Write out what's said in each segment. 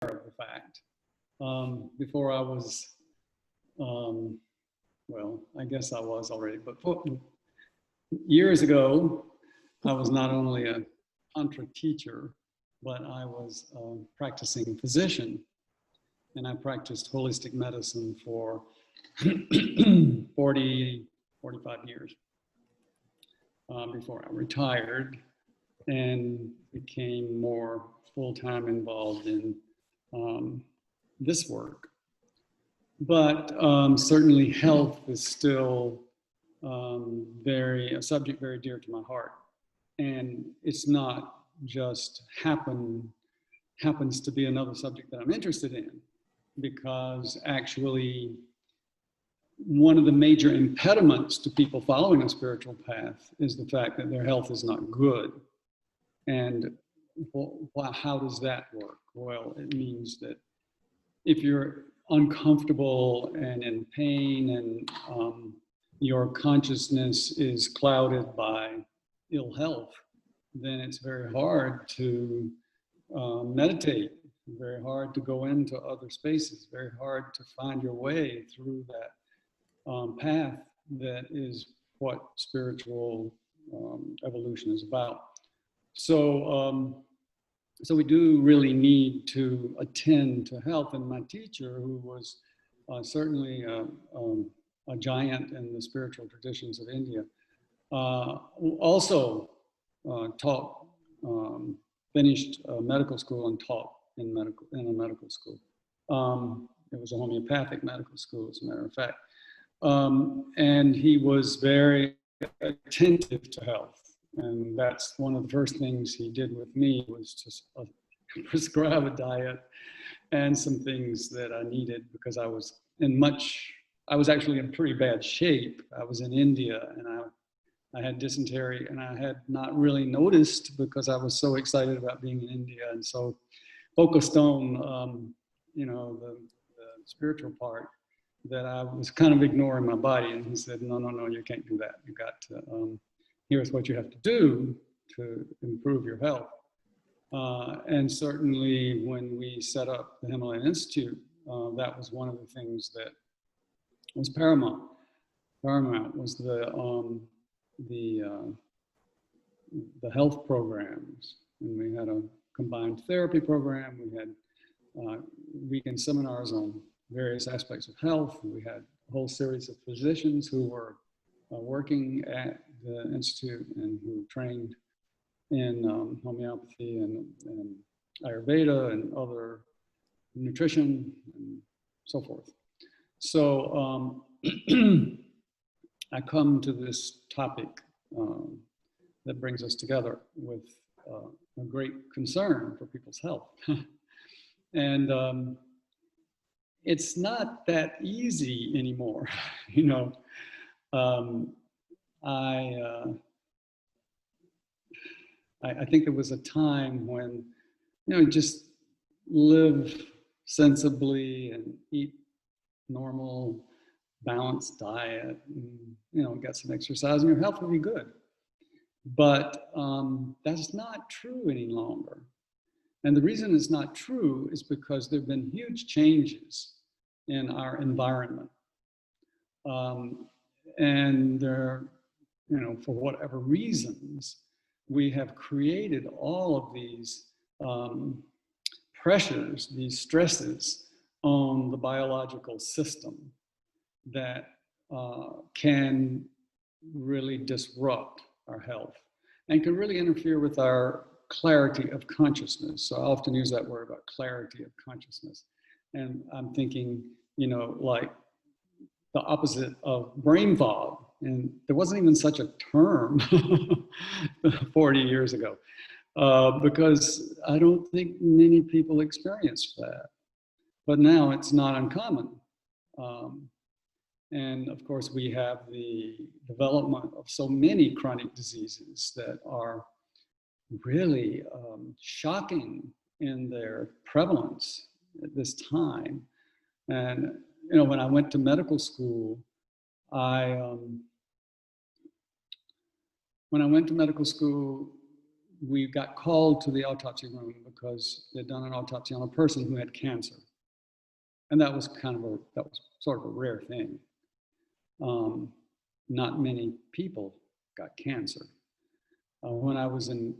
of the fact. Before I was, well, I guess I was already, but years ago, I was not only a Tantra teacher, but I was a practicing physician. And I practiced holistic medicine for 40, 45 years before I retired and became more full-time involved in this work. But certainly health is still a subject very dear to my heart. And it's not just happens to be another subject that I'm interested in, because actually one of the major impediments to people following a spiritual path is the fact that their health is not good. And how does that work? Well, it means that if you're uncomfortable and in pain and your consciousness is clouded by ill health, then it's very hard to meditate, very hard to go into other spaces, very hard to find your way through that path that is what spiritual evolution is about. So we do really need to attend to health. And my teacher, who was certainly a giant in the spiritual traditions of India, also taught, finished medical school and taught in a medical school. It was a homeopathic medical school, as a matter of fact. And he was very attentive to health. And that's one of the first things he did with me, was to prescribe a diet and some things that I needed, because I was actually in pretty bad shape. I was in India and I had dysentery, and I had not really noticed because I was so excited about being in India and so focused on, the spiritual part, that I was kind of ignoring my body. And he said, no, you can't do that. You got to, here's what you have to do to improve your health. And certainly when we set up the Himalayan Institute, that was one of the things that was paramount. Paramount was the health programs. And we had a combined therapy program. We had weekend seminars on various aspects of health. We had a whole series of physicians who were working at the Institute and who trained in homeopathy and Ayurveda and other nutrition and so forth. So I come to this topic that brings us together with a great concern for people's health. And it's not that easy anymore, I think there was a time when, just live sensibly and eat normal, balanced diet, and, get some exercise, and your health will be good. But that's not true any longer. And the reason it's not true is because there have been huge changes in our environment. And there, for whatever reasons, we have created all of these pressures, these stresses on the biological system that can really disrupt our health and can really interfere with our clarity of consciousness. So I often use that word about clarity of consciousness. And I'm thinking, like the opposite of brain fog. And there wasn't even such a term 40 years ago, because I don't think many people experienced that. But now it's not uncommon. And of course, we have the development of so many chronic diseases that are really shocking in their prevalence at this time. And when I went to medical school, we got called to the autopsy room because they'd done an autopsy on a person who had cancer. And that was sort of a rare thing. Not many people got cancer. When I was in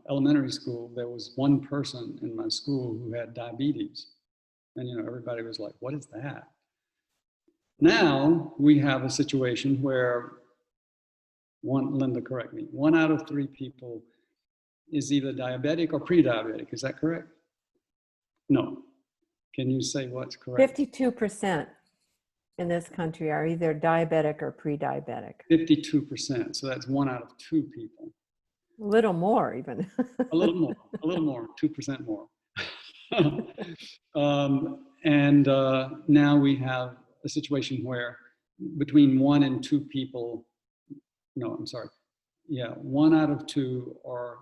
elementary school, there was one person in my school who had diabetes. And, everybody was like, what is that? Now we have a situation where Linda, correct me, 1 out of 3 people is either diabetic or pre-diabetic. Is that correct? No. Can you say what's correct? 52% in this country are either diabetic or pre-diabetic. 52%. So that's 1 out of 2 people. A little more even. a little more, 2% more. Now we have a situation where between 1 and 2 people, 1 out of 2 or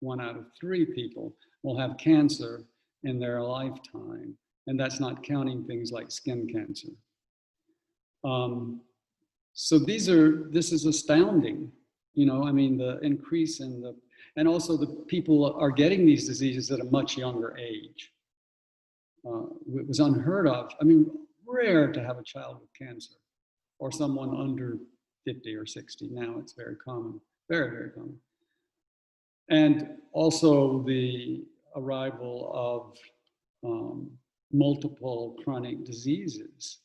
1 out of 3 people will have cancer in their lifetime. And that's not counting things like skin cancer. So this is astounding. The increase and also the people are getting these diseases at a much younger age. It was unheard of. Rare to have a child with cancer or someone under 50 or 60. Now it's very common, very, very common. And also the arrival of multiple chronic diseases.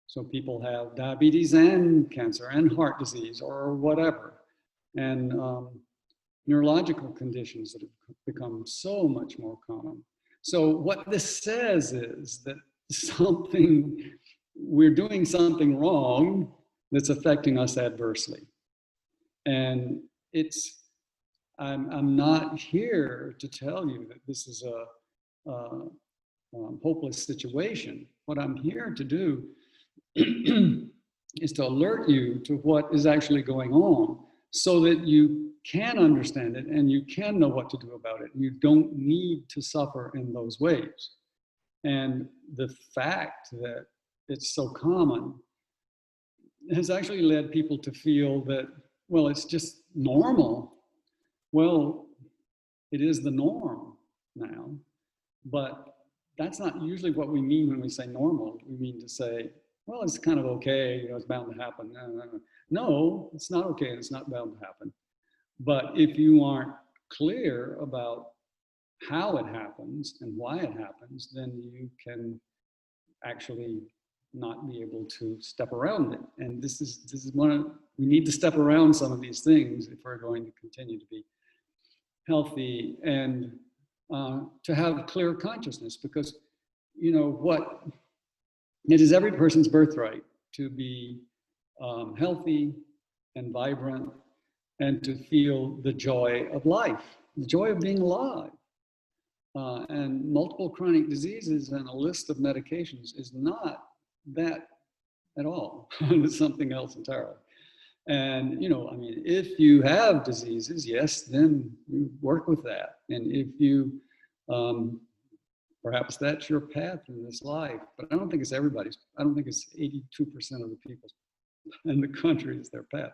So people have diabetes and cancer and heart disease or whatever. And neurological conditions that have become so much more common. So what this says is that we're doing something wrong that's affecting us adversely. And I'm not here to tell you that this is a hopeless situation. What I'm here to do is to alert you to what is actually going on so that you can understand it and you can know what to do about it. You don't need to suffer in those ways. And the fact that it's so common has actually led people to feel that, well, it's just normal. Well, it is the norm now, but that's not usually what we mean when we say normal. We mean to say, well, it's kind of okay, it's bound to happen. No, it's not okay, and it's not bound to happen. But if you aren't clear about how it happens and why it happens, then you can actually not be able to step around it. And this is we need to step around some of these things if we're going to continue to be healthy and to have clear consciousness, because what it is every person's birthright to be healthy and vibrant and to feel the joy of life, the joy of being alive. And multiple chronic diseases and a list of medications is not that at all. It's something else entirely. And, if you have diseases, yes, then you work with that. And if you, perhaps that's your path in this life, but I don't think it's everybody's. I don't think it's 82% of the people in the country is their path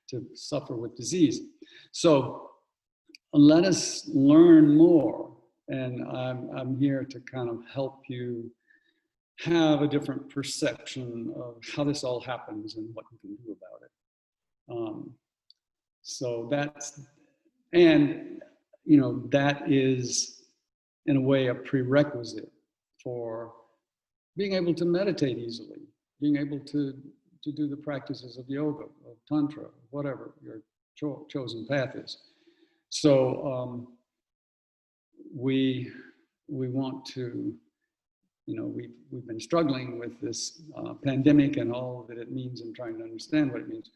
to suffer with disease. So let us learn more. And I'm here to kind of help you have a different perception of how this all happens and what you can do about it. So that's, and that is in a way a prerequisite for being able to meditate easily, being able to do the practices of yoga, of Tantra, whatever your chosen path is. So we want to, we've been struggling with this pandemic and all that it means and trying to understand what it means.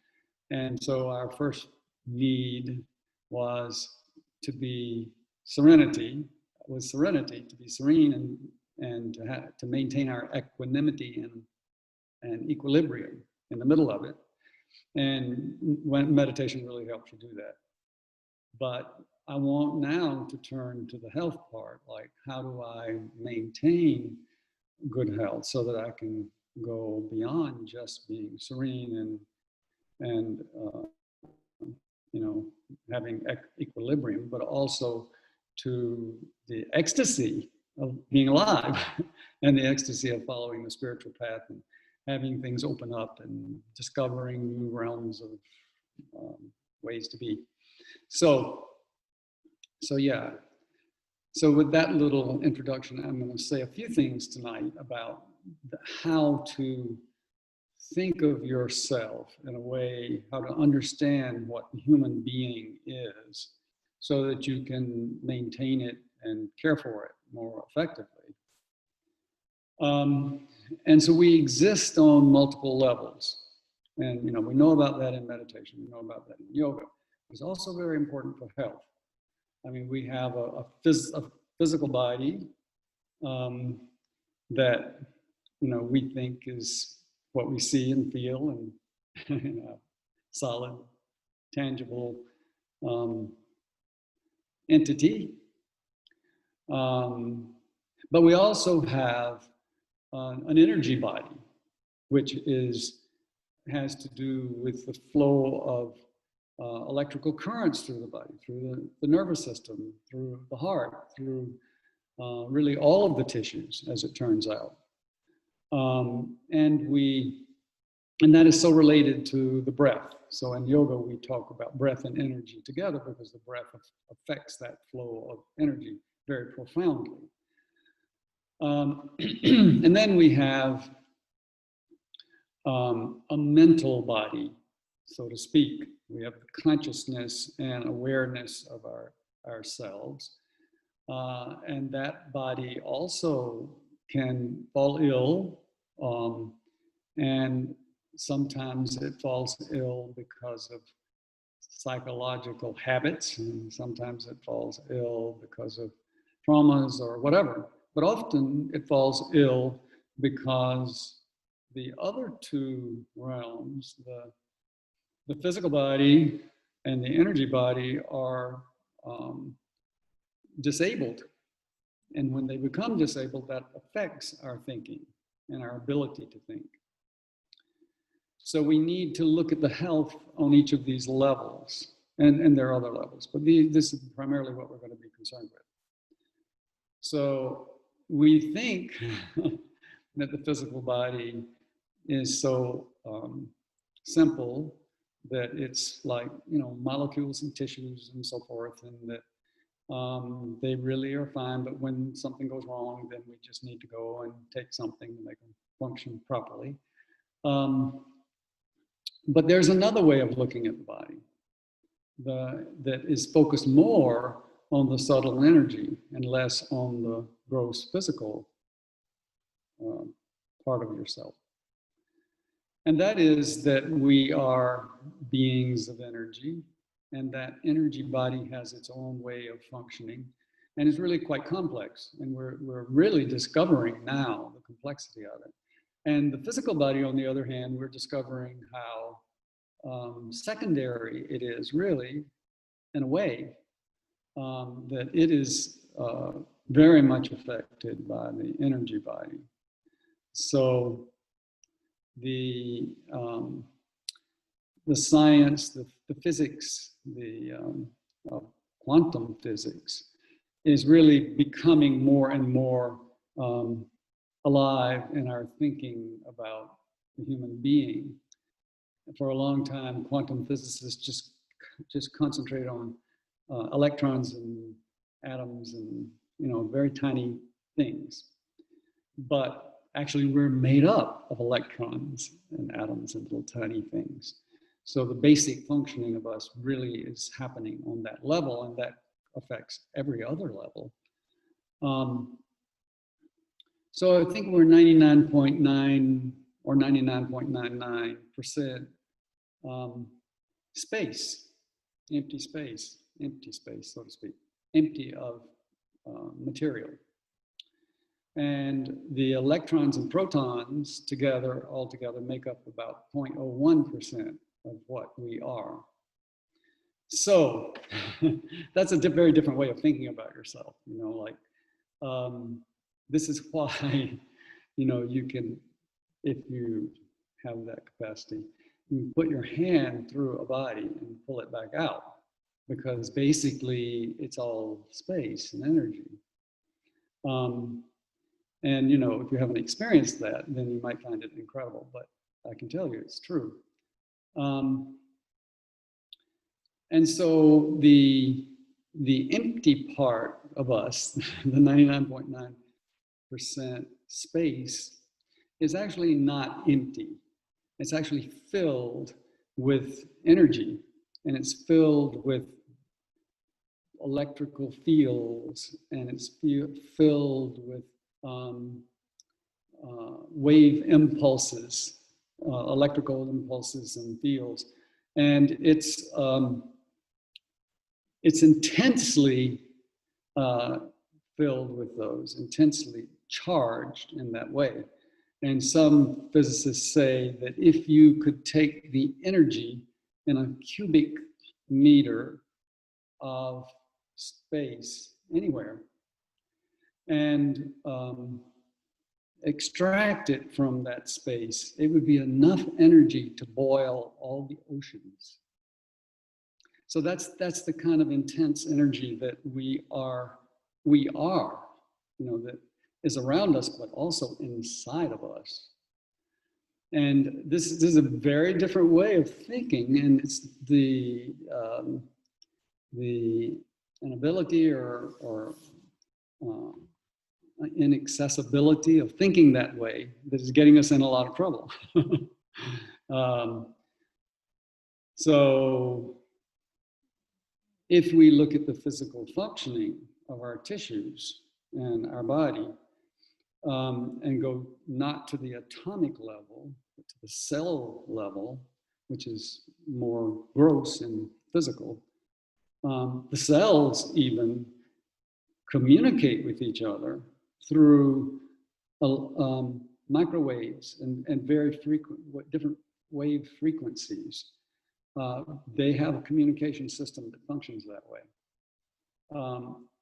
And so our first need was to be serenity, to be serene and to maintain our equanimity and equilibrium in the middle of it. And when meditation really helps you do that. But I want now to turn to the health part, like how do I maintain good health so that I can go beyond just being serene and you know, having equilibrium, but also to the ecstasy of being alive and the ecstasy of following the spiritual path and having things open up and discovering new realms of ways to be. So yeah. So with that little introduction, I'm going to say a few things tonight about how to think of yourself in a way, how to understand what the human being is so that you can maintain it and care for it more effectively. And so we exist on multiple levels. And, you know, we know about that in meditation. We know about that in yoga. It's also very important for health. I mean, we have a physical body that, you know, we think is what we see and feel and you know, solid, tangible entity. But we also have an energy body, which has to do with the flow of electrical currents through the body, through the nervous system, through the heart, through really all of the tissues, as it turns out. And that is so related to the breath. So in yoga, we talk about breath and energy together because the breath affects that flow of energy very profoundly. And then we have a mental body, so to speak. We have the consciousness and awareness of ourselves. And that body also can fall ill. And sometimes it falls ill because of psychological habits, and sometimes it falls ill because of traumas or whatever. But often it falls ill because the other two realms, the physical body and the energy body, are disabled. And when they become disabled, that affects our thinking and our ability to think. So we need to look at the health on each of these levels, and there are other levels, but this is primarily what we're going to be concerned with. So we think that the physical body is so simple that it's like, you know, molecules and tissues and so forth, and that they really are fine, but when something goes wrong, then we just need to go and take something to make them function properly. But there's another way of looking at the body that is focused more on the subtle energy and less on the gross physical part of yourself. And that is that we are beings of energy, and that energy body has its own way of functioning, and it's really quite complex, and we're really discovering now the complexity of it. And the physical body, on the other hand, we're discovering how secondary it is, really, in a way, that it is very much affected by the energy body. So the science, the physics, the quantum physics is really becoming more and more alive in our thinking about the human being. For a long time, quantum physicists just concentrate on electrons and atoms and, you know, very tiny things. But actually, we're made up of electrons and atoms and little tiny things. So the basic functioning of us really is happening on that level, and that affects every other level. So I think we're 99.9 or 99.99% space, empty space, so to speak, empty of material. And the electrons and protons all together make up about 0.01% of what we are. So that's a very different way of thinking about yourself, you know, like, this is why, you know, you can, if you have that capacity, you put your hand through a body and pull it back out, because basically it's all space and energy. And, you know, if you haven't experienced that, then you might find it incredible, but I can tell you it's true. And so the empty part of us, the 99.9% space, is actually not empty. It's actually filled with energy, and it's filled with electrical fields, and it's filled with wave impulses, electrical impulses and fields. And it's intensely filled with those, intensely charged in that way. And some physicists say that if you could take the energy in a cubic meter of space anywhere and extract it from that space, it would be enough energy to boil all the oceans. So that's the kind of intense energy that we are, you know, that is around us, but also inside of us. And this is a very different way of thinking, and it's the inability or inaccessibility of thinking that way that is getting us in a lot of trouble. So if we look at the physical functioning of our tissues and our body, and go not to the atomic level, but to the cell level, which is more gross and physical, the cells even communicate with each other through microwaves and very frequent, different wave frequencies. They have a communication system that functions that way.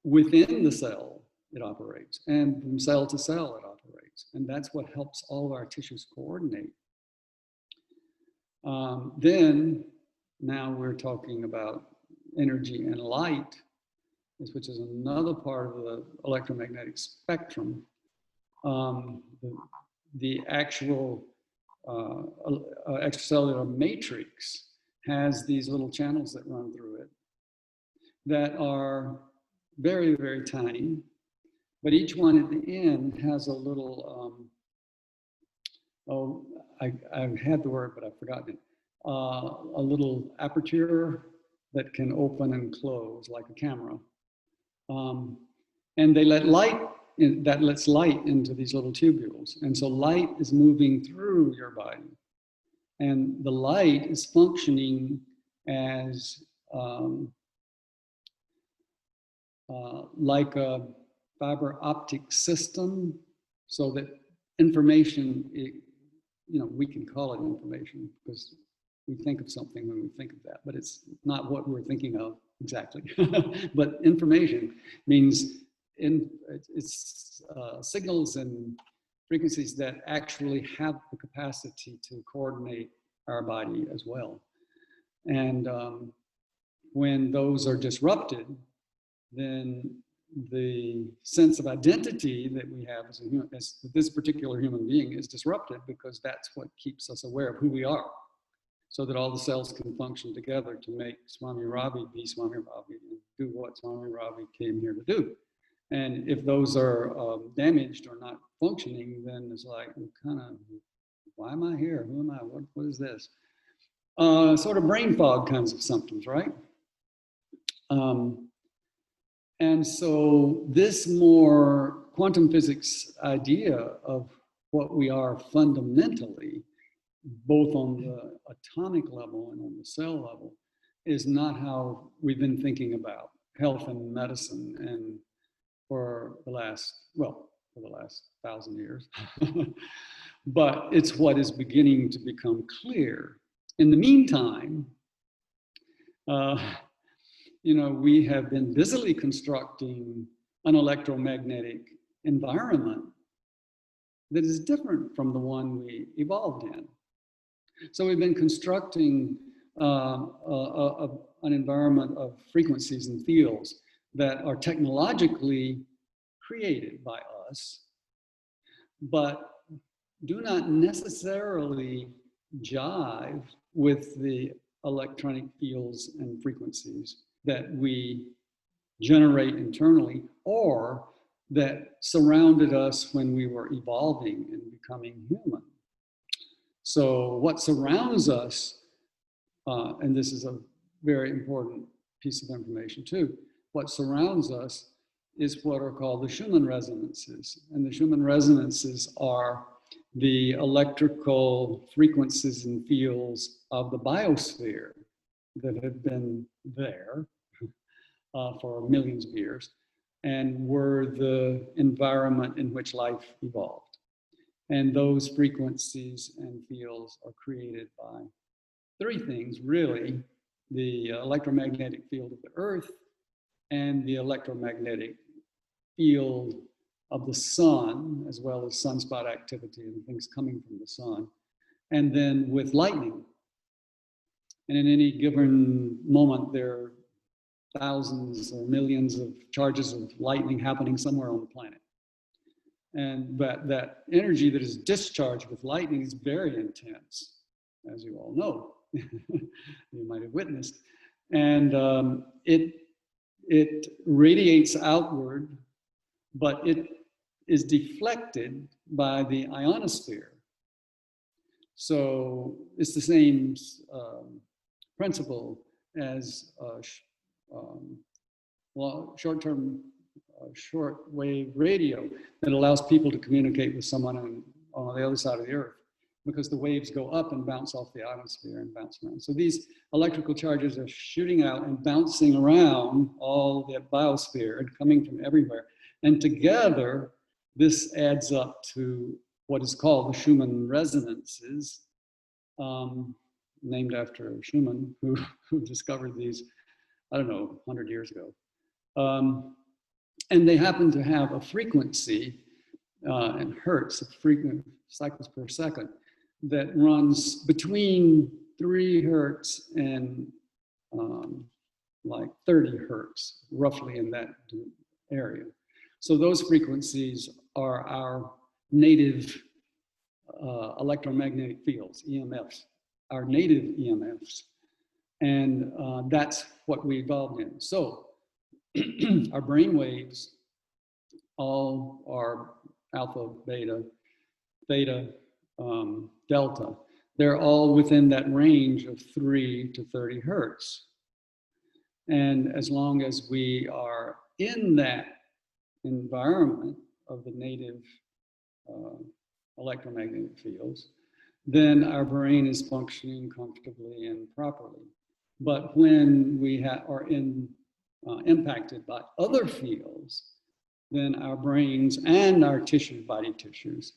Within the cell, it operates, and from cell to cell, it operates. And that's what helps all of our tissues coordinate. Then, now we're talking about energy and light, which is another part of the electromagnetic spectrum. The actual extracellular matrix has these little channels that run through it that are very, very tiny, but each one at the end has a little, I had the word, but I've forgotten it, a little aperture that can open and close like a camera. And they let light in, that lets light into these little tubules. And so light is moving through your body. And the light is functioning as like a fiber optic system, so that information, you know, we can call it information because we think of something when we think of that, but it's not what we're thinking of exactly. But information means it's signals and frequencies that actually have the capacity to coordinate our body as well. And when those are disrupted, then the sense of identity that we have as a human, as this particular human being, is disrupted, because that's what keeps us aware of who we are, so that all the cells can function together to make Swami Ravi be Swami Ravi and do what Swami Ravi came here to do. And if those are damaged or not functioning, then it's like, kind of, why am I here? Who am I? What is this? Sort of brain fog kinds of symptoms, right? And so this more quantum physics idea of what we are fundamentally, both on the atomic level and on the cell level, is not how we've been thinking about health and medicine and for the last 1,000 years. But it's what is beginning to become clear. In the meantime, you know, we have been busily constructing an electromagnetic environment that is different from the one we evolved in. So we've been constructing an environment of frequencies and fields that are technologically created by us, but do not necessarily jive with the electronic fields and frequencies that we generate internally or that surrounded us when we were evolving and becoming human. So what surrounds us, and this is a very important piece of information too, what surrounds us is what are called the Schumann Resonances. And the Schumann Resonances are the electrical frequencies and fields of the biosphere that have been there for millions of years and were the environment in which life evolved. And those frequencies and fields are created by three things, really: the electromagnetic field of the Earth and the electromagnetic field of the sun, as well as sunspot activity and things coming from the sun, and then with lightning. And in any given moment, there are thousands or millions of charges of lightning happening somewhere on the planet. And that energy that is discharged with lightning is very intense, as you all know. You might have witnessed. And it radiates outward, but it is deflected by the ionosphere. So it's the same principle as short-wave radio that allows people to communicate with someone on the other side of the Earth, because the waves go up and bounce off the ionosphere and bounce around. So these electrical charges are shooting out and bouncing around all the biosphere and coming from everywhere. And together, this adds up to what is called the Schumann Resonances, named after Schumann, who discovered these, I don't know, 100 years ago. And they happen to have a frequency in hertz, of frequent cycles per second, that runs between 3 hertz and like 30 hertz, roughly in that area. So those frequencies are our native electromagnetic fields, EMFs, our native EMFs. And that's what we evolved in. So our brain waves all are alpha, beta, theta, delta. They're all within that range of 3 to 30 hertz. And as long as we are in that environment of the native electromagnetic fields, then our brain is functioning comfortably and properly. But when we are impacted by other fields, then our brains and our body tissues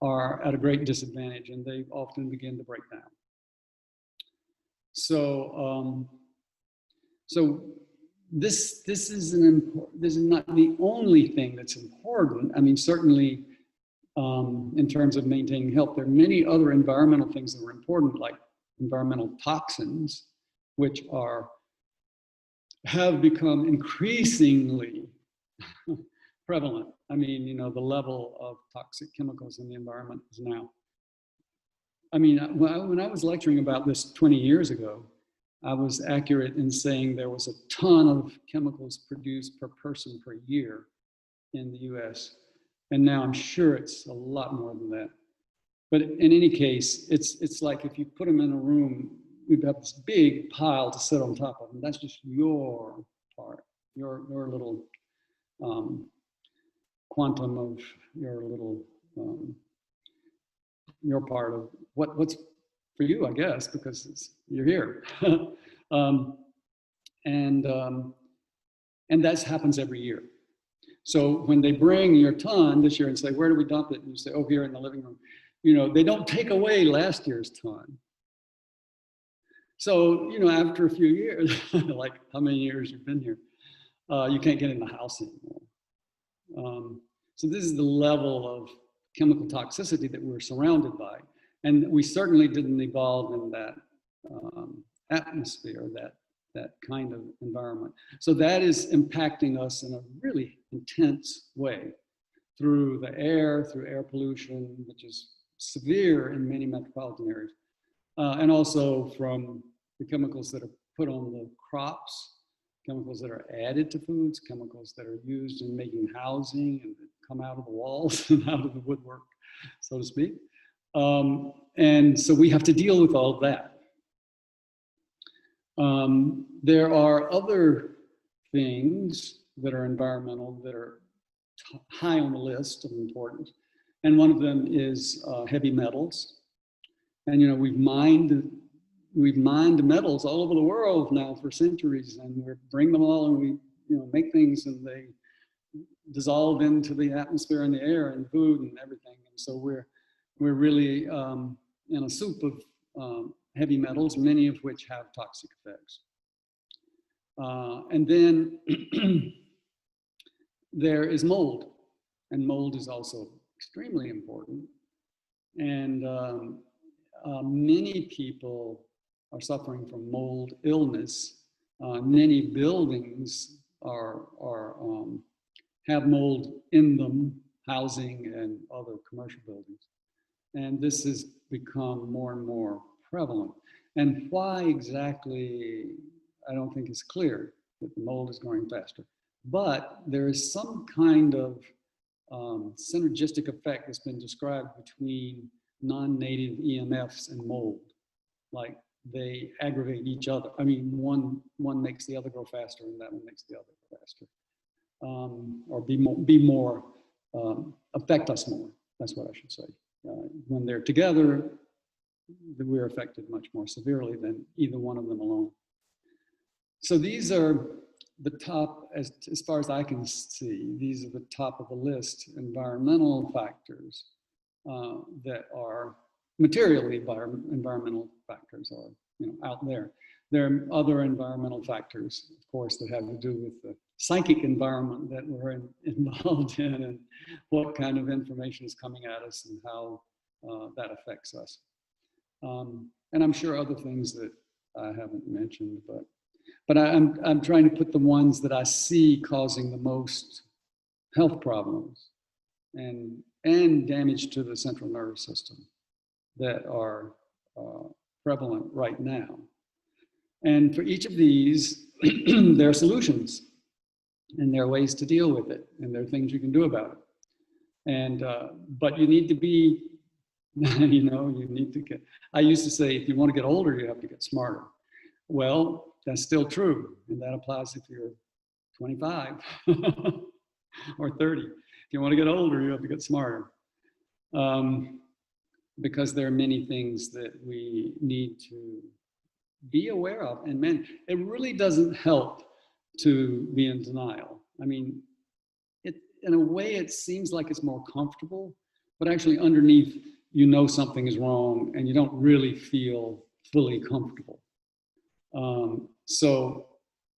are at a great disadvantage, and they often begin to break down. So, this is not the only thing that's important. I mean, certainly in terms of maintaining health, there are many other environmental things that are important, like environmental toxins, which have become increasingly prevalent. I mean, you know, the level of toxic chemicals in the environment is now. I mean, when I was lecturing about this 20 years ago, I was accurate in saying there was a ton of chemicals produced per person per year in the US. And now I'm sure it's a lot more than that. But in any case, it's like if you put them in a room, we've got this big pile to sit on top of, and that's just your part, your little quantum of your little, your part of what's for you, I guess, because you're here. And that happens every year. So when they bring your ton this year and say, where do we dump it? And you say, oh, here in the living room. You know, they don't take away last year's ton. So, you know, after a few years, like how many years you've been here, you can't get in the house anymore. So this is the level of chemical toxicity that we're surrounded by. And we certainly didn't evolve in that atmosphere, that kind of environment. So that is impacting us in a really intense way through the air, through air pollution, which is severe in many metropolitan areas, and also from the chemicals that are put on the crops, chemicals that are added to foods, chemicals that are used in making housing and that come out of the walls and out of the woodwork, so to speak. And so we have to deal with all of that. There are other things that are environmental that are high on the list of importance. And one of them is heavy metals. And, you know, we've mined metals all over the world now for centuries, and we bring them all and we, you know, make things, and they dissolve into the atmosphere and the air and food and everything. And so we're really in a soup of heavy metals, many of which have toxic effects. And then there is mold, and mold is also extremely important. And many people are suffering from mold illness. Many buildings have mold in them, housing and other commercial buildings. And this has become more and more prevalent. And why exactly, I don't think it's clear that the mold is growing faster. But there is some kind of synergistic effect that's been described between non-native EMFs and mold. Like they aggravate each other. I mean, one makes the other grow faster, and that one makes the other grow faster. Or be more affect us more. That's what I should say. When they're together, we're affected much more severely than either one of them alone. So these are the top, as far as I can see, these are the top of the list, environmental factors that are materially environmental factors are, you know, out there. There are other environmental factors, of course, that have to do with the psychic environment that we're involved in, and what kind of information is coming at us and how that affects us. And I'm sure other things that I haven't mentioned, but I'm trying to put the ones that I see causing the most health problems and damage to the central nervous system that are prevalent right now. And for each of these, there are solutions, and there are ways to deal with it, and there are things you can do about it. And but you need to be, you know, you need to get. I used to say, if you want to get older, you have to get smarter. Well, that's still true, and that applies if you're 25 or 30. If you want to get older, you have to get smarter, because there are many things that we need to be aware of. And man, it really doesn't help to be in denial. I mean, in a way, it seems like it's more comfortable, but actually underneath, you know something is wrong, and you don't really feel fully comfortable. So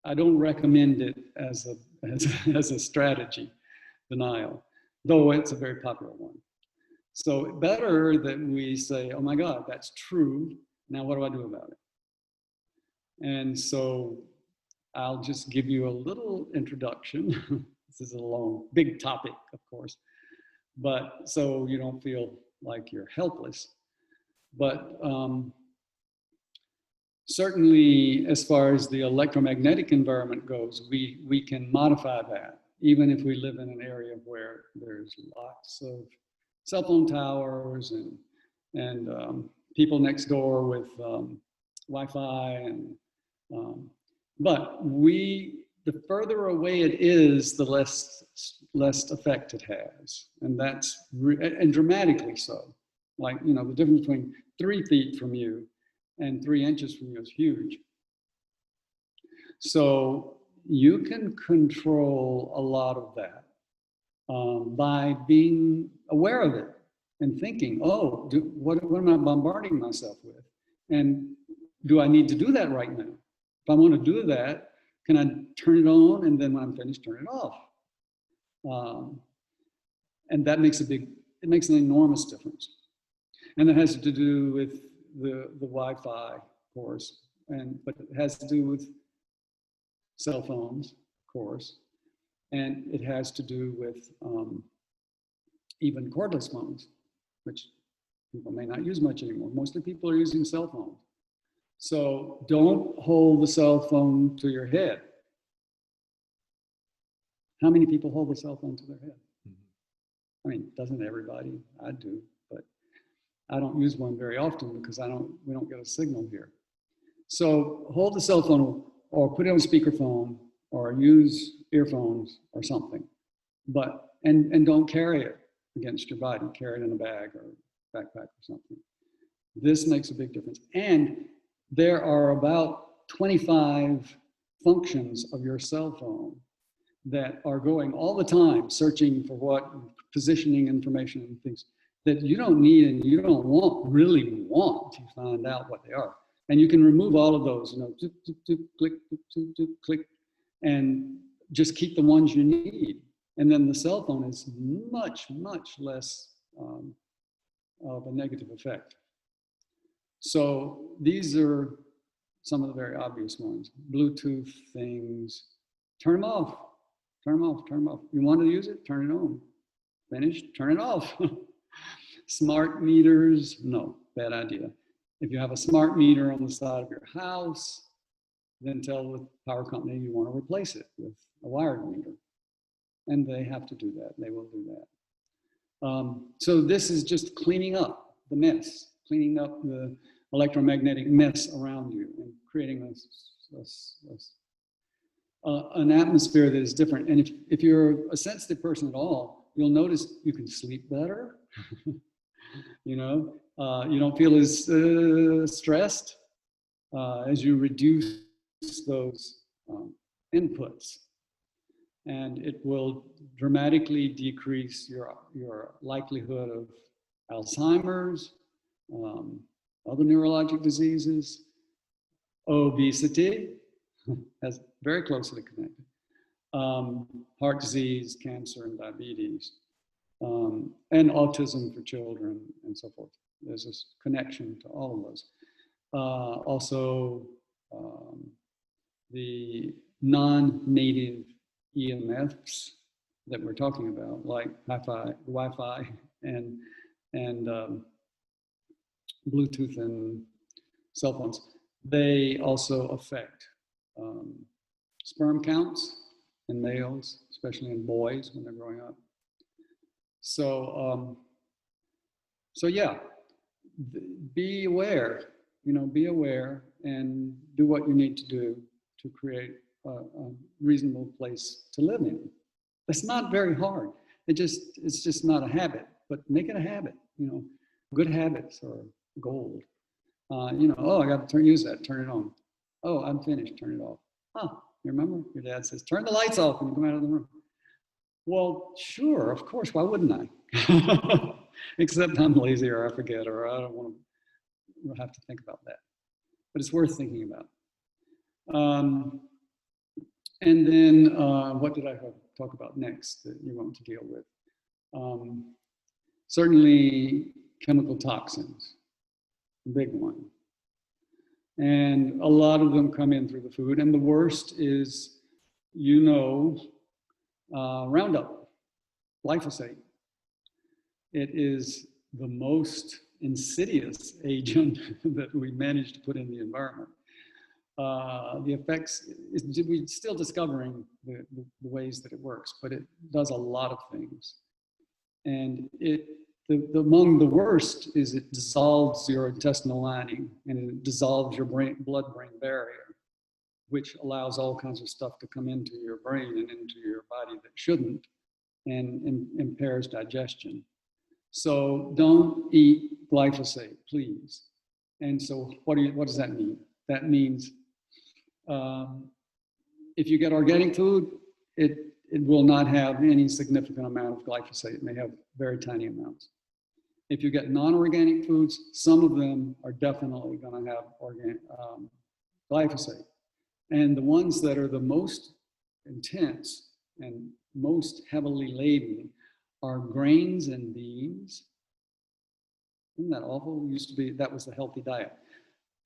I don't recommend it as a strategy, denial, though it's a very popular one. So better that we say, oh my God, that's true. Now what do I do about it? And so I'll just give you a little introduction. This is a long, big topic, of course, but so you don't feel like you're helpless. But certainly, as far as the electromagnetic environment goes, we can modify that, even if we live in an area where there's lots of cell phone towers and people next door with Wi-Fi, and but the further away it is, the less effect it has, and that's and dramatically so. Like, you know, the difference between 3 feet from you and 3 inches from you is huge. So you can control a lot of that by being aware of it and thinking, oh, what am I bombarding myself with? And do I need to do that right now? If I want to do that, can I turn it on, and then when I'm finished, turn it off? And that makes an enormous difference. And that has to do with the Wi-Fi, of course, but it has to do with cell phones, of course, and it has to do with even cordless phones, which people may not use much anymore. Mostly people are using cell phones. So don't hold the cell phone to your head. How many people hold the cell phone to their head? I mean, doesn't everybody? I do, but I don't use one very often because we don't get a signal here. So hold the cell phone or put it on speakerphone or use earphones or something, and don't carry it against your body. Carry it in a bag or backpack or something. This makes a big difference. And there are about 25 functions of your cell phone that are going all the time, searching for what, positioning information and things that you don't need and you don't really want to find out what they are. And you can remove all of those, click, click, and just keep the ones you need. And then the cell phone is much, much less of a negative effect. So these are some of the very obvious ones. Bluetooth things, turn them off. Turn them off, turn them off. You want to use it? Turn it on. Finished? Turn it off. Smart meters, no, bad idea. If you have a smart meter on the side of your house, then tell the power company you want to replace it with a wired meter. And they have to do that. They will do that. So this is just cleaning up the mess, cleaning up the electromagnetic mess around you and creating an atmosphere that is different. And if you're a sensitive person at all, you'll notice you can sleep better. You don't feel as stressed as you reduce those inputs. And it will dramatically decrease your likelihood of Alzheimer's, other neurologic diseases, obesity, that's very closely connected, heart disease, cancer, and diabetes, and autism for children, and so forth. There's this connection to all of those. Also, the non-native EMFs that we're talking about, like Wi-Fi, and Bluetooth and cell phones, they also affect sperm counts in males, especially in boys when they're growing up. So, yeah, be aware, be aware and do what you need to do to create a reasonable place to live in. It's not very hard. It's just not a habit, but make it a habit. Good habits are gold. Oh, I got to use that, turn it on. Oh, I'm finished, turn it off. Huh, you remember? Your dad says, turn the lights off when you come out of the room. Well, sure, of course, why wouldn't I? Except I'm lazy or I forget or I don't want to have to think about that. But it's worth thinking about. And then what did I talk about next that you want to deal with? Certainly chemical toxins, big one. And a lot of them come in through the food. And the worst is, Roundup, glyphosate. It is the most insidious agent that we managed to put in the environment. The effects, we're still discovering the ways that it works, but it does a lot of things. And among the worst is it dissolves your intestinal lining and it dissolves your blood-brain barrier, which allows all kinds of stuff to come into your brain and into your body that shouldn't, and impairs digestion. So don't eat glyphosate, please. And so what does that mean? That means if you get organic food, it will not have any significant amount of glyphosate. It may have very tiny amounts. If you get non-organic foods, some of them are definitely going to have glyphosate. And the ones that are the most intense and most heavily laden are grains and beans, Isn't that awful? It used to be, that was the healthy diet.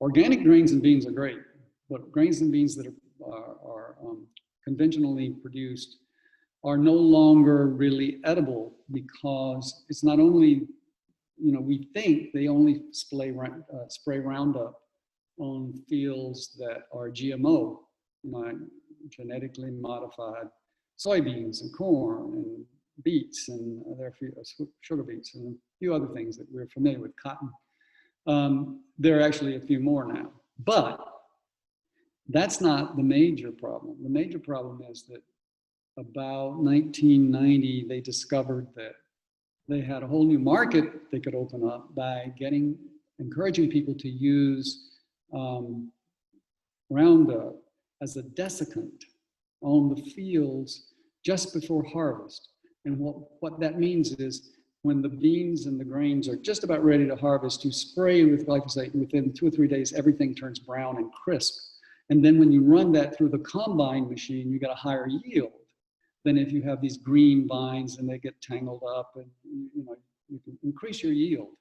Organic grains and beans are great, but grains and beans that are conventionally produced are no longer really edible, because it's not only, you know, we think they only spray Roundup on fields that are GMO, like genetically modified soybeans and corn and beets, and there are a few sugar beets and a few other things that we're familiar with, cotton. There are actually a few more now, but that's not the major problem. The major problem is that about 1990, they discovered that they had a whole new market they could open up by encouraging people to use Roundup as a desiccant on the fields just before harvest. And what that means is, when the beans and the grains are just about ready to harvest, you spray with glyphosate, and within 2 or 3 days, everything turns brown and crisp. And then when you run that through the combine machine, you get a higher yield than if you have these green vines and they get tangled up, and you know, you can increase your yield.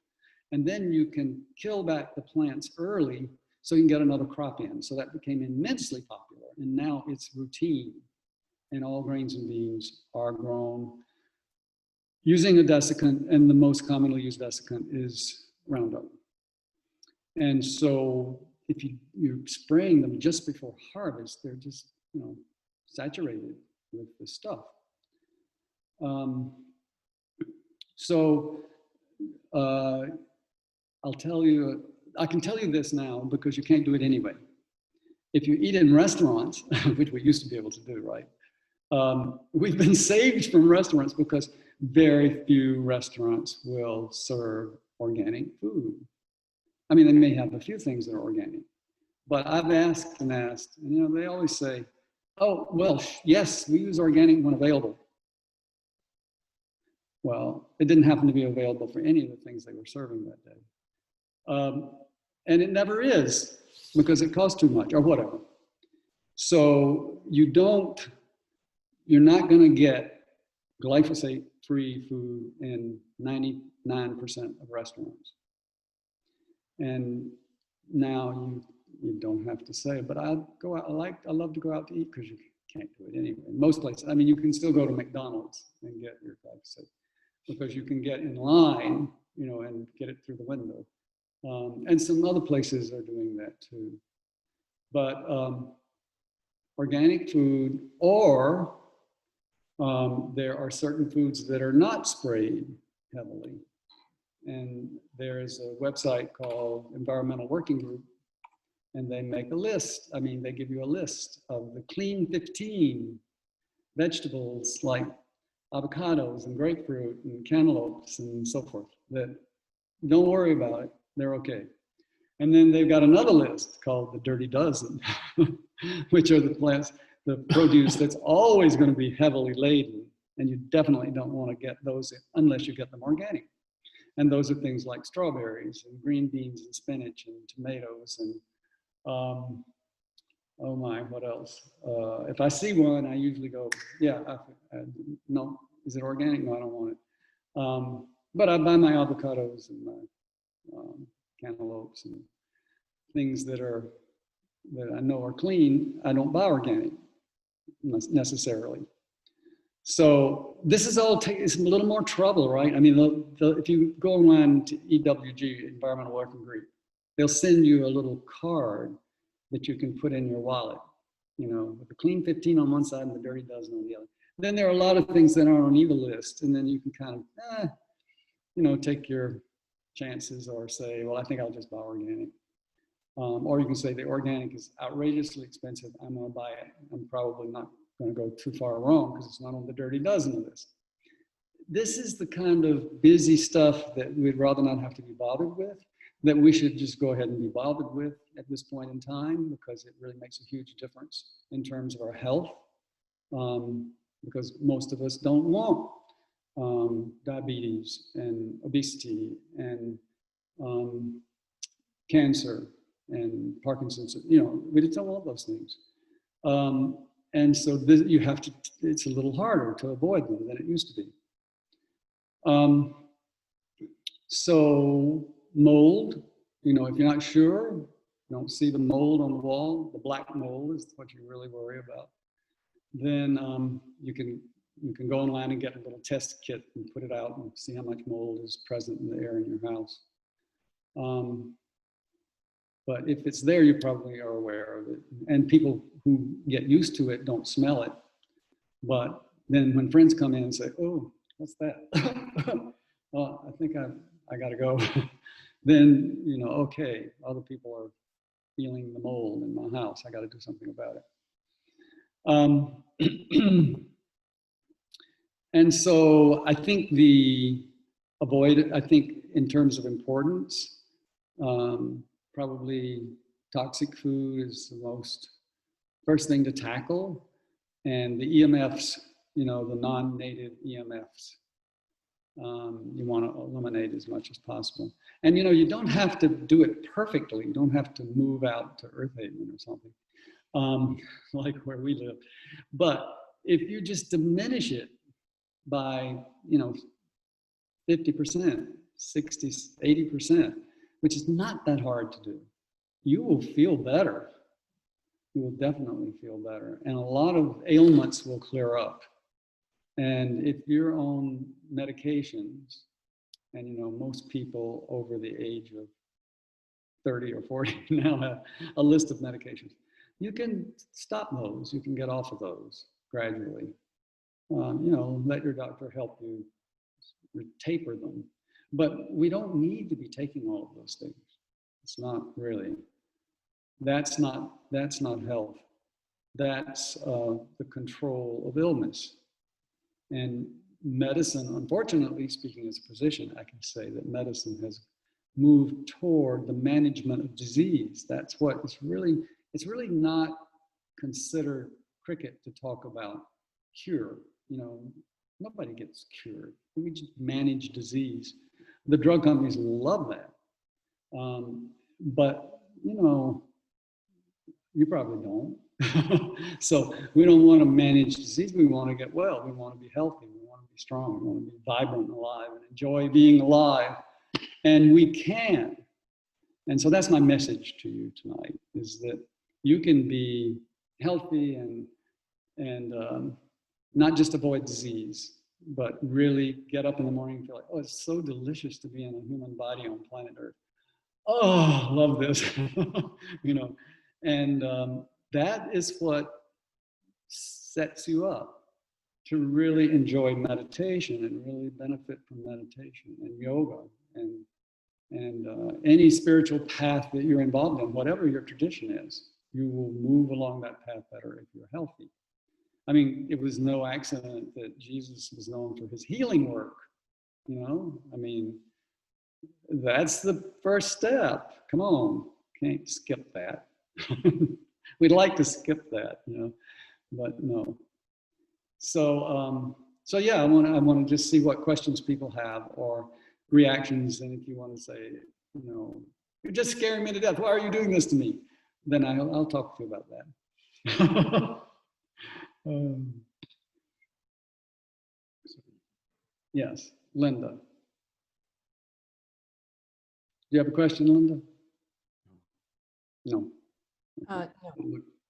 And then you can kill back the plants early so you can get another crop in. So that became immensely popular, and now it's routine. And all grains and beans are grown using a desiccant, and the most commonly used desiccant is Roundup. And so if you're spraying them just before harvest, they're just, you know, saturated with the stuff. I'll tell you, I can tell you this now because you can't do it anyway. If you eat in restaurants, which we used to be able to do, right? We've been saved from restaurants because very few restaurants will serve organic food. I mean, they may have a few things that are organic, but I've asked, and you know, they always say, oh, well, yes, we use organic when available. Well, it didn't happen to be available for any of the things they were serving that day. And it never is, because it costs too much or whatever. So you're not going to get glyphosate-free food in 99% of restaurants. And now you don't have to say, but I go out. I love to go out to eat, because you can't do it anyway. In most places, I mean, you can still go to McDonald's and get your glyphosate, because you can get in line, you know, and get it through the window. And some other places are doing that too. But organic food, or there are certain foods that are not sprayed heavily. And there is a website called Environmental Working Group, and they make a list. I mean, they give you a list of the clean 15 vegetables like avocados and grapefruit and cantaloupes and so forth, that don't worry about it, they're okay. And then they've got another list called the Dirty Dozen, which are the plants, the produce that's always going to be heavily laden, and you definitely don't want to get those unless you get them organic. And those are things like strawberries and green beans and spinach and tomatoes and oh my, what else? If I see one, I usually go, yeah, no, is it organic? No, I don't want it. But I buy my avocados and my cantaloupes and things that I know are clean. I don't buy organic necessarily. So this is all it's a little more trouble, right? I mean, if you go online to EWG, Environmental Working Group, they'll send you a little card that you can put in your wallet, you know, with the clean 15 on one side and the dirty dozen on the other. Then there are a lot of things that aren't on either list, and then you can kind of, you know, take your chances or say, well, I think I'll just buy organic. Or you can say the organic is outrageously expensive, I'm going to buy it. I'm probably not going to go too far wrong because it's not on the dirty dozen list. This is the kind of busy stuff that we'd rather not have to be bothered with, that we should just go ahead and be bothered with at this point in time, because it really makes a huge difference in terms of our health, because most of us don't want diabetes and obesity and cancer and Parkinson's, you know, we don't want those things. And so this, it's a little harder to avoid them than it used to be. So mold, you know, if you're not sure, you don't see the mold on the wall, the black mold is what you really worry about, then you can go online and get a little test kit and put it out and see how much mold is present in the air in your house. But if it's there, you probably are aware of it. And people who get used to it don't smell it. But then when friends come in and say, oh, what's that? Well, I think I got to go. Then, you know, okay, other people are feeling the mold in my house. I got to do something about it. And so I think I think in terms of importance, probably toxic food is the first thing to tackle. And the EMFs, you know, the non-native EMFs, you want to eliminate as much as possible. And, you know, you don't have to do it perfectly. You don't have to move out to Earth Haven or something, like where we live. But if you just diminish it by, you know, 50%, 60, 80%, which is not that hard to do, you will feel better. You will definitely feel better. And a lot of ailments will clear up. And if you're on medications, and you know, most people over the age of 30 or 40 now have a list of medications, you can stop those. You can get off of those gradually. You know, let your doctor help you taper them. But we don't need to be taking all of those things. It's not really. That's not health. That's the control of illness. And medicine, unfortunately, speaking as a physician, I can say that medicine has moved toward the management of disease. That's what it's really not considered cricket to talk about cure. You know, nobody gets cured. We just manage disease. The drug companies love that. But, you know, you probably don't. So we don't want to manage disease. We want to get well. We want to be healthy. We want to be strong. We want to be vibrant and alive and enjoy being alive. And we can. And so that's my message to you tonight, is that you can be healthy and not just avoid disease, but really get up in the morning and feel like, oh, it's so delicious to be in a human body on planet Earth. Oh, love this. You know, and that is what sets you up to really enjoy meditation and really benefit from meditation and yoga and any spiritual path that you're involved in, whatever your tradition is. You will move along that path better if you're healthy. I mean, it was no accident that Jesus was known for his healing work. You know, I mean, that's the first step. Come on, can't skip that. We'd like to skip that, you know, but no. So, so yeah, I want to just see what questions people have or reactions, and if you want to say, you know, you're just scaring me to death. Why are you doing this to me? Then I'll talk to you about that. Yes, Linda. Do you have a question, Linda? No. No.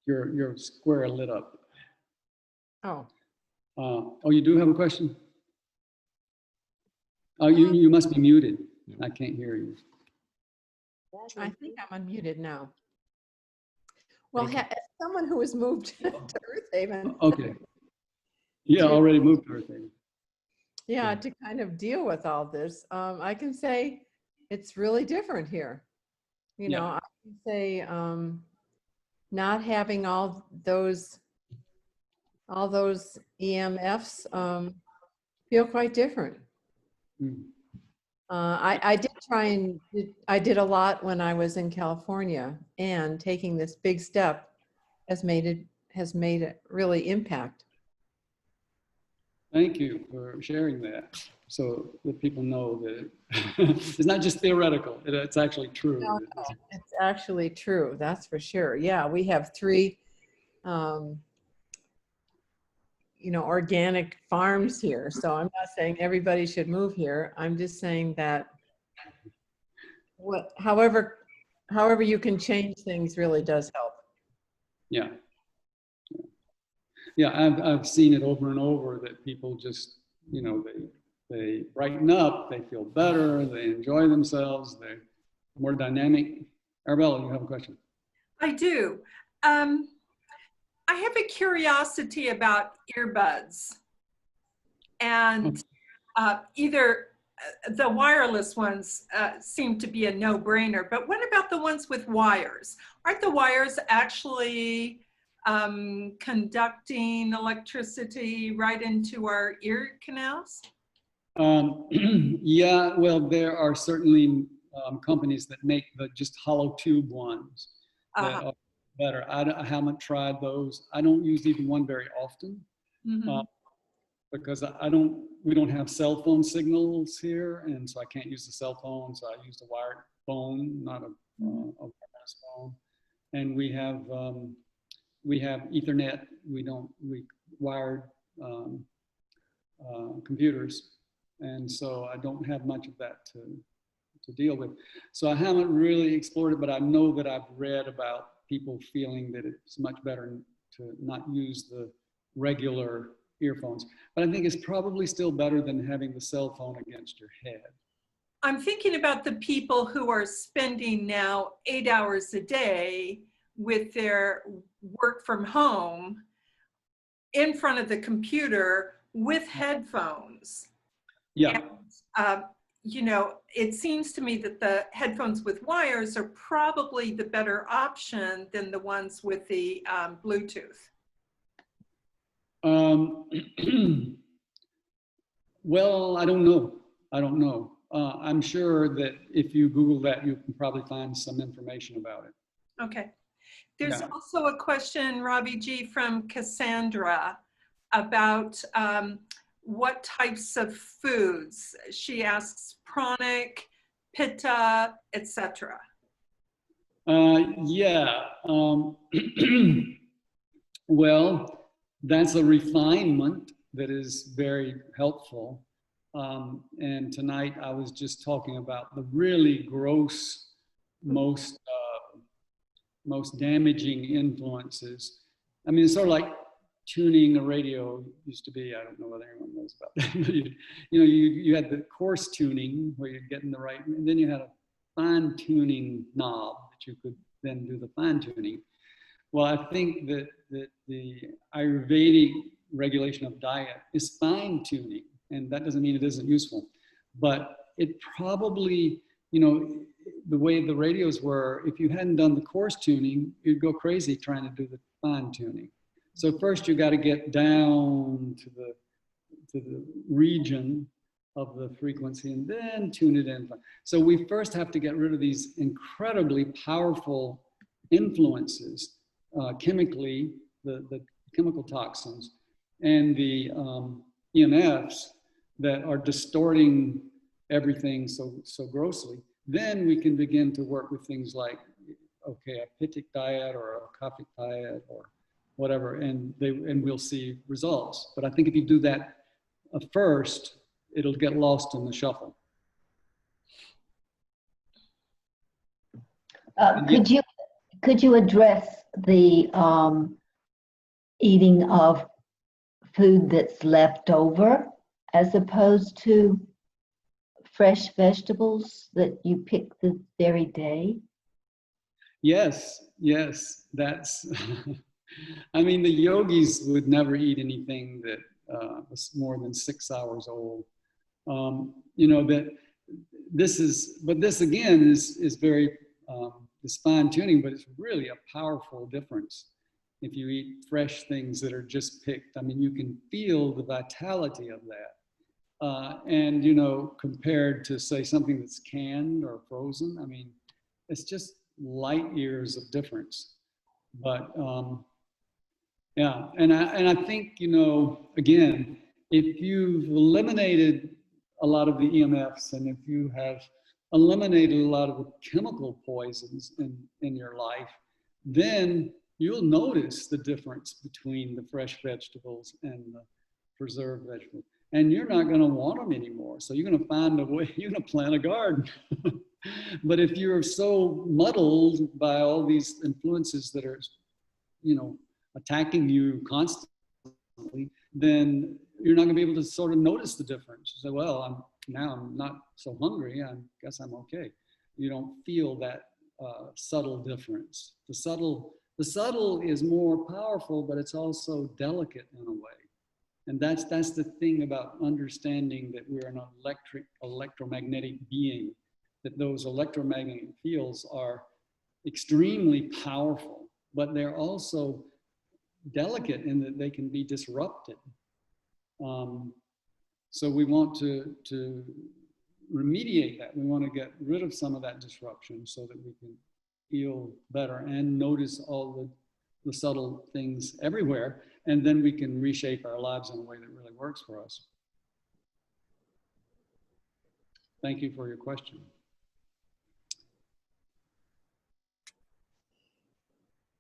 Your square lit up. Oh. Oh, you do have a question? Oh, you must be muted. I can't hear you. I think I'm unmuted now. Well, as someone who has moved to Earth Haven. Okay. Yeah, already moved to Earth Haven. Yeah, to kind of deal with all this, I can say it's really different here. You know, I can say not having all those EMFs feel quite different. I did try and I did a lot when I was in California, and taking this big step has made it really impact. Thank you for sharing that, so that people know that it's not just theoretical, it's actually true. No, it's actually true, that's for sure. Yeah, we have 3 you know, organic farms here. So I'm not saying everybody should move here. I'm just saying that however you can change things really does help. Yeah. Yeah, I've seen it over and over that people just, you know, they brighten up, they feel better, they enjoy themselves, they're more dynamic. Arabella, you have a question? I do. I have a curiosity about earbuds, and either the wireless ones seem to be a no-brainer, but what about the ones with wires? Aren't the wires actually conducting electricity right into our ear canals? Yeah, well, there are certainly companies that make the just hollow tube ones that are better. I haven't tried those. I don't use even one very often because we don't have cell phone signals here, and so I can't use the cell phone. So I use a wired phone, not a wireless phone. And we have Ethernet. We wired computers, and so I don't have much of that to deal with. So I haven't really explored it, but I know that I've read about people feeling that it's much better to not use the regular earphones. But I think it's probably still better than having the cell phone against your head. I'm thinking about the people who are spending now 8 hours a day with their work from home in front of the computer with headphones. Yeah. And, you know, it seems to me that the headphones with wires are probably the better option than the ones with the Bluetooth. Well, I don't know. I'm sure that if you Google that, you can probably find some information about it. Okay. There's also a question, Robbie G, from Cassandra about what types of foods. She asks pranic, pitta, etc. Yeah. Well, that's a refinement that is very helpful. And tonight I was just talking about the really gross, most damaging influences. I mean, it's sort of like tuning a radio used to be. I don't know whether anyone knows about that. But you had the coarse tuning where you're getting the right, and then you had a fine tuning knob that you could then do the fine tuning. Well, I think that the Ayurvedic regulation of diet is fine tuning, and that doesn't mean it isn't useful, but it probably, the way the radios were, if you hadn't done the coarse tuning, you'd go crazy trying to do the fine tuning. So first you got to get down to the region of the frequency and then tune it in. So we first have to get rid of these incredibly powerful influences, chemically, the chemical toxins and the EMFs that are distorting everything so grossly. Then we can begin to work with things like, okay, a pittic diet or a kaphic diet or whatever, and we'll see results. But I think if you do that first, it'll get lost in the shuffle. Could you address the eating of food that's left over as opposed to fresh vegetables that you pick the very day? Yes, that's, I mean, the yogis would never eat anything that was more than 6 hours old. That this again is very, this fine tuning, but it's really a powerful difference. If you eat fresh things that are just picked, I mean, you can feel the vitality of that. And compared to say something that's canned or frozen, I mean, it's just light years of difference. But yeah, and I think, again, if you've eliminated a lot of the EMFs and if you have eliminated a lot of the chemical poisons in your life, then you'll notice the difference between the fresh vegetables and the preserved vegetables. and you're not going to want them anymore. So you're going to find a way, you're going to plant a garden. But if you're so muddled by all these influences that are, you know, attacking you constantly, then you're not going to be able to sort of notice the difference. You say, well, I'm not so hungry. I guess I'm okay. You don't feel that subtle difference. The subtle is more powerful, but it's also delicate in a way. And that's the thing about understanding that we're an electromagnetic being, that those electromagnetic fields are extremely powerful, but they're also delicate in that they can be disrupted. So we want to remediate that. We want to get rid of some of that disruption so that we can feel better and notice all the subtle things everywhere, and then we can reshape our lives in a way that really works for us. Thank you for your question.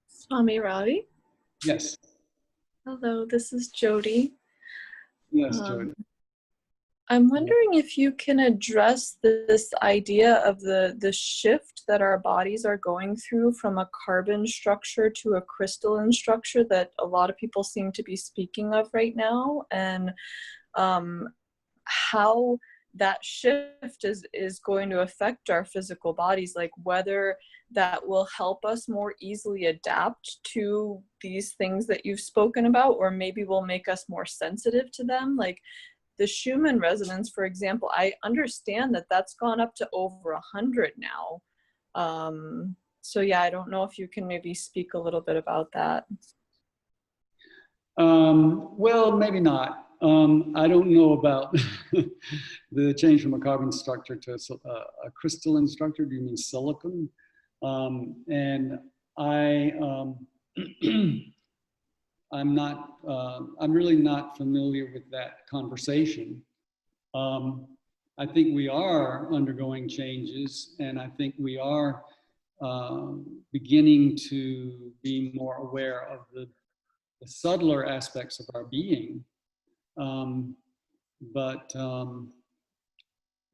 Swami Ravi? Yes. Hello, this is Jody. Yes, Jody. I'm wondering if you can address this idea of the shift that our bodies are going through from a carbon structure to a crystalline structure that a lot of people seem to be speaking of right now, and how that shift is going to affect our physical bodies, like whether that will help us more easily adapt to these things that you've spoken about, or maybe will make us more sensitive to them. Like the Schumann resonance, for example, I understand that that's gone up to over 100 now. So yeah, I don't know if you can maybe speak a little bit about that. Well, maybe not. I don't know about the change from a carbon structure to a crystalline structure. Do you mean silicon? And I'm really not familiar with that conversation. I think we are undergoing changes, and I think we are beginning to be more aware of the subtler aspects of our being.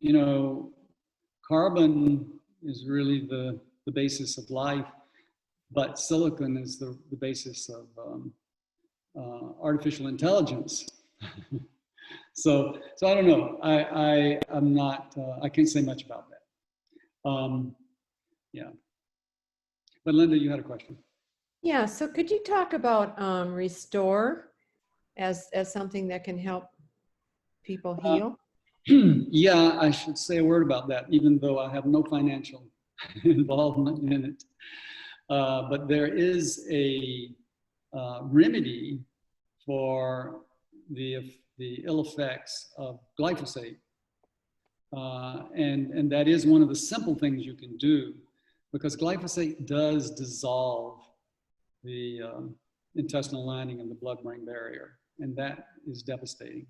You know, carbon is really the basis of life, but silicon is the basis of artificial intelligence. So I don't know. I'm not. I can't say much about that. Yeah. But Linda, you had a question. Yeah. So could you talk about restore as something that can help people heal? Yeah, I should say a word about that, even though I have no financial involvement in it. But there is a remedy for the ill effects of glyphosate. And that is one of the simple things you can do, because glyphosate does dissolve the intestinal lining and the blood-brain barrier, and that is devastating.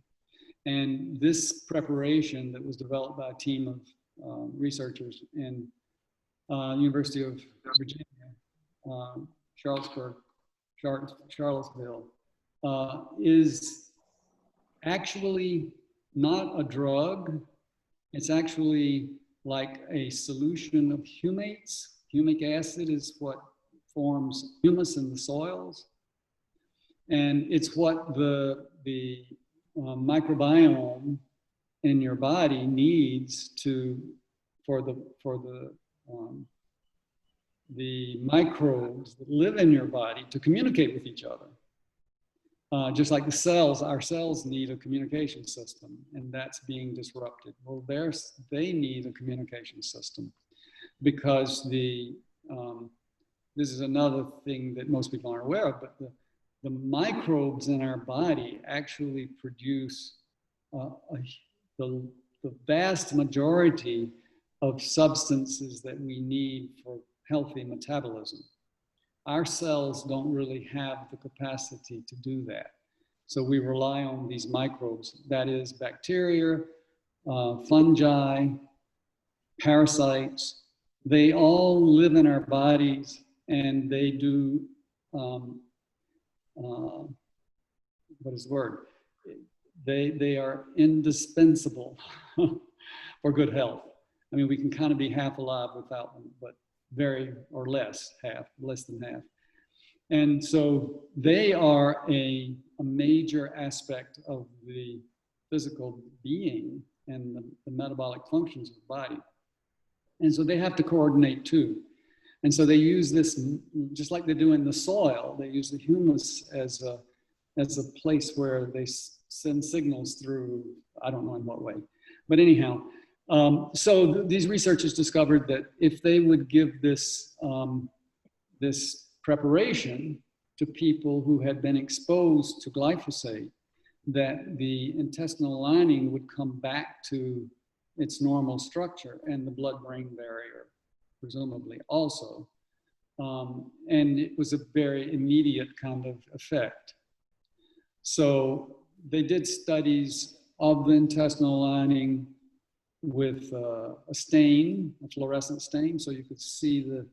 And this preparation that was developed by a team of researchers in University of Virginia, Charlottesville, is actually not a drug. It's actually like a solution of humates. Humic acid is what forms humus in the soils. And it's what the microbiome in your body needs for the microbes that live in your body to communicate with each other. Just like the cells, our cells need a communication system, and that's being disrupted. Well, they need a communication system, because this is another thing that most people aren't aware of, but the microbes in our body actually produce the vast majority of substances that we need for healthy metabolism. Our cells don't really have the capacity to do that. So we rely on these microbes, that is bacteria, fungi, parasites. They all live in our bodies, and they do, what is the word? They are indispensable for good health. I mean, we can kind of be half alive without them, but less than half. And so they are a major aspect of the physical being and the metabolic functions of the body. And so they have to coordinate too. And so they use this, just like they do in the soil, they use the humus as a place where they send signals through, I don't know in what way. But anyhow, so these researchers discovered that if they would give this, this preparation to people who had been exposed to glyphosate, that the intestinal lining would come back to its normal structure and the blood-brain barrier, presumably also. And it was a very immediate kind of effect. So they did studies of the intestinal lining with a stain, a fluorescent stain, so you could see the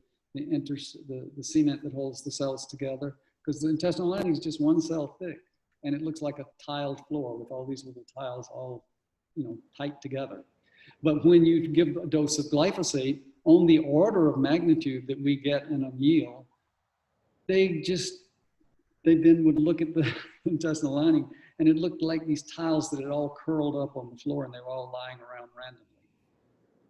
cement that holds the cells together, because the intestinal lining is just one cell thick, and it looks like a tiled floor with all these little tiles all, tight together. But when you give a dose of glyphosate on the order of magnitude that we get in a meal, they then would look at the intestinal lining, and it looked like these tiles that had all curled up on the floor, and they were all lying around randomly.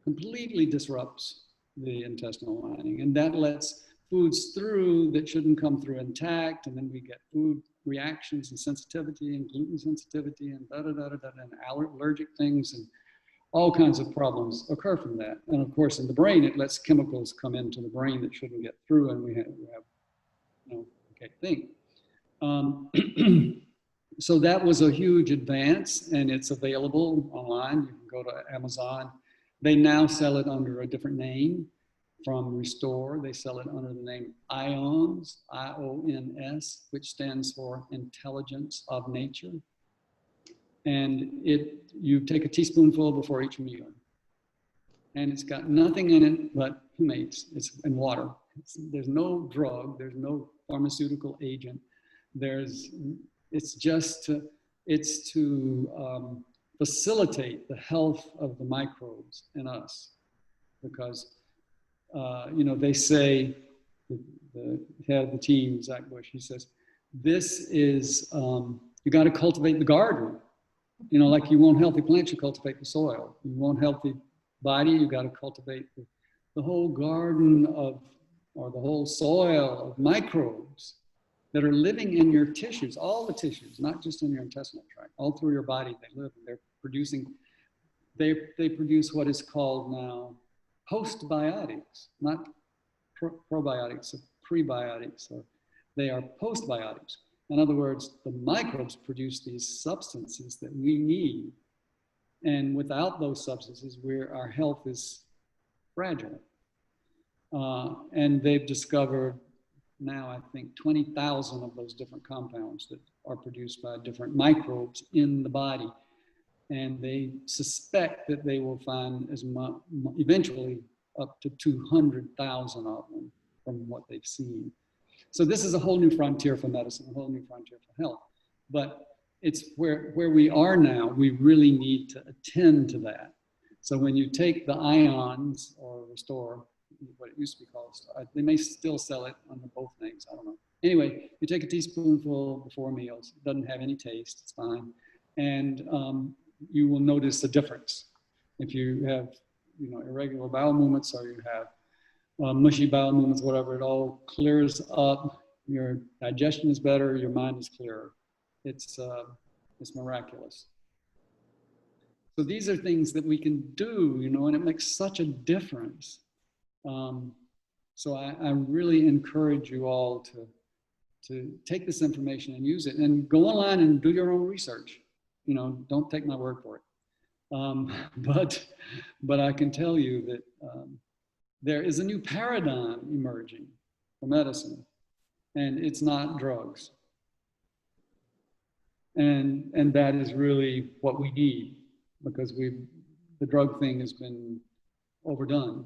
Completely disrupts the intestinal lining, and that lets foods through that shouldn't come through intact, and then we get food reactions and sensitivity and gluten sensitivity and and allergic things, and all kinds of problems occur from that. And of course, in the brain, it lets chemicals come into the brain that shouldn't get through, and we have okay thing. So that was a huge advance, and it's available online. You can go to Amazon. They now sell it under a different name from Restore. They sell it under the name IONS, I-O-N-S, which stands for Intelligence of Nature. And you take a teaspoonful before each meal. And it's got nothing in it but humates, and water. There's no drug, there's no pharmaceutical agent. It's to facilitate the health of the microbes in us, because they say, the head of the team, Zach Bush, he says, this is, you got to cultivate the garden. Like you want healthy plants, you cultivate the soil. You want healthy body, you got to cultivate the whole garden or the whole soil of microbes that are living in your tissues, all the tissues, not just in your intestinal tract, all through your body they live, and they produce what is called now postbiotics, not probiotics or prebiotics, or they are postbiotics. In other words, the microbes produce these substances that we need, and without those substances, our health is fragile. And they've discovered now, I think, 20,000 of those different compounds that are produced by different microbes in the body. And they suspect that they will find eventually up to 200,000 of them from what they've seen. So this is a whole new frontier for medicine, a whole new frontier for health. But it's where we are now, we really need to attend to that. So when you take the IONS or Restore, what it used to be called, they may still sell it under both names, I don't know. Anyway, you take a teaspoonful before meals, it doesn't have any taste, it's fine. And you will notice a difference. If you have irregular bowel movements, or you have mushy bowel movements, whatever, it all clears up. Your digestion is better, your mind is clearer. It's miraculous. So these are things that we can do, and it makes such a difference. So I really encourage you all to take this information and use it, and go online and do your own research. Don't take my word for it. But I can tell you that there is a new paradigm emerging for medicine, and it's not drugs. And that is really what we need, because the drug thing has been overdone.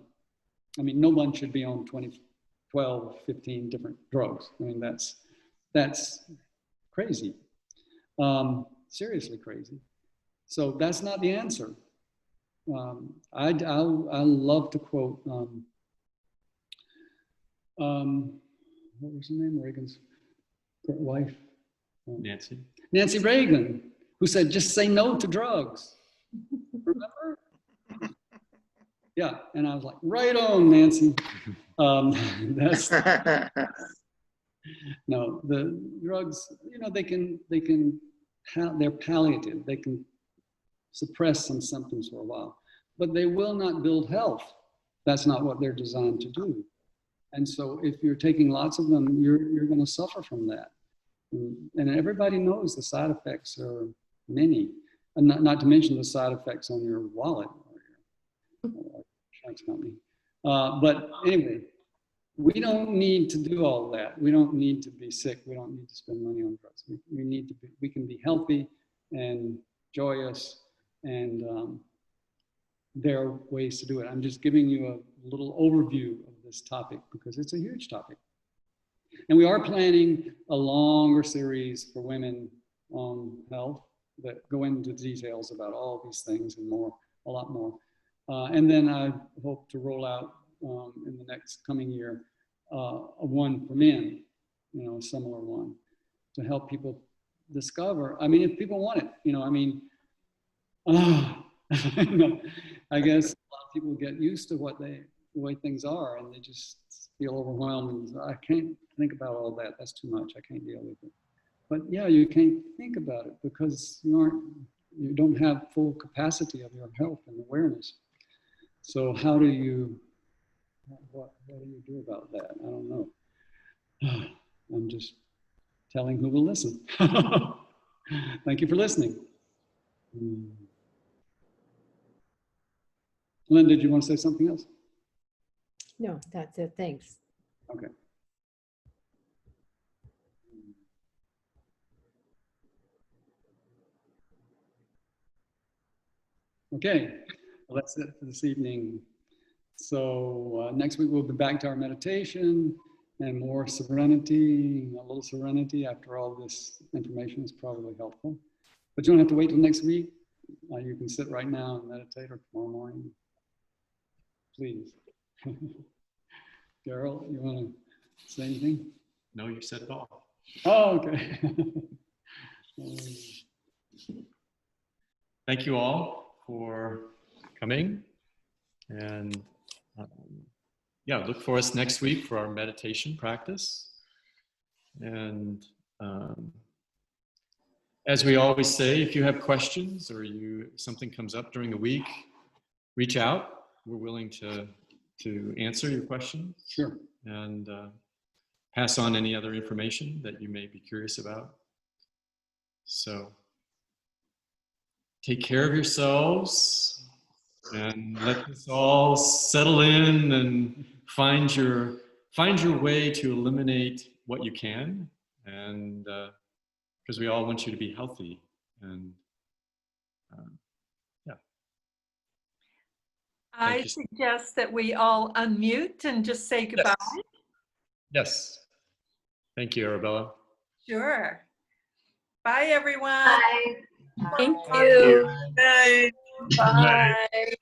I mean, no one should be on 12, 15 different drugs. I mean, that's crazy. seriously crazy. So that's not the answer. I love to quote, what was her name? Reagan's wife? Nancy Reagan, who said, just say no to drugs. Remember? Yeah, and I was like, right on, Nancy. That's no, the drugs, you know, they're palliative. They can suppress some symptoms for a while, but they will not build health. That's not what they're designed to do. And so if you're taking lots of them, you're going to suffer from that. And everybody knows the side effects are many, and not to mention the side effects on your wallet or your insurance company. But anyway, we don't need to do all that. We don't need to be sick. We don't need to spend money on drugs. We can be healthy and joyous, and there are ways to do it. I'm just giving you a little overview of this topic because it's a huge topic. And we are planning a longer series for women on health that go into details about all these things and more, a lot more. And then I hope to roll out in the next coming year a one for men, you know, a similar one to help people discover. I mean, if people want it, you know, I mean, I guess a lot of people get used to the way things are, and they just feel overwhelmed. And I can't think about all that. That's too much. I can't deal with it. But yeah, you can't think about it because you don't have full capacity of your health and awareness. So how do you, what do you do about that? I don't know. I'm just telling who will listen. Thank you for listening. Lynn, did you want to say something else? No, that's it. Thanks. Okay. Okay, well, that's it for this evening. So next week we'll be back to our meditation and more serenity. A little serenity after all this information is probably helpful. But you don't have to wait till next week. You can sit right now and meditate, or tomorrow morning. Please. Daryl, you want to say anything? No, you said it all. Oh, okay. Thank you all for coming, and yeah, look for us next week for our meditation practice. And as we always say, if you have questions or something comes up during the week, reach out. We're willing to answer your questions. Sure. And pass on any other information that you may be curious about. So take care of yourselves and let this all settle in and find your way to eliminate what you can, and because we all want you to be healthy. And yeah. I suggest that we all unmute and just say goodbye. Yes. Thank you, Arabella. Sure. Bye, everyone. Bye. Thank you. Bye. Bye.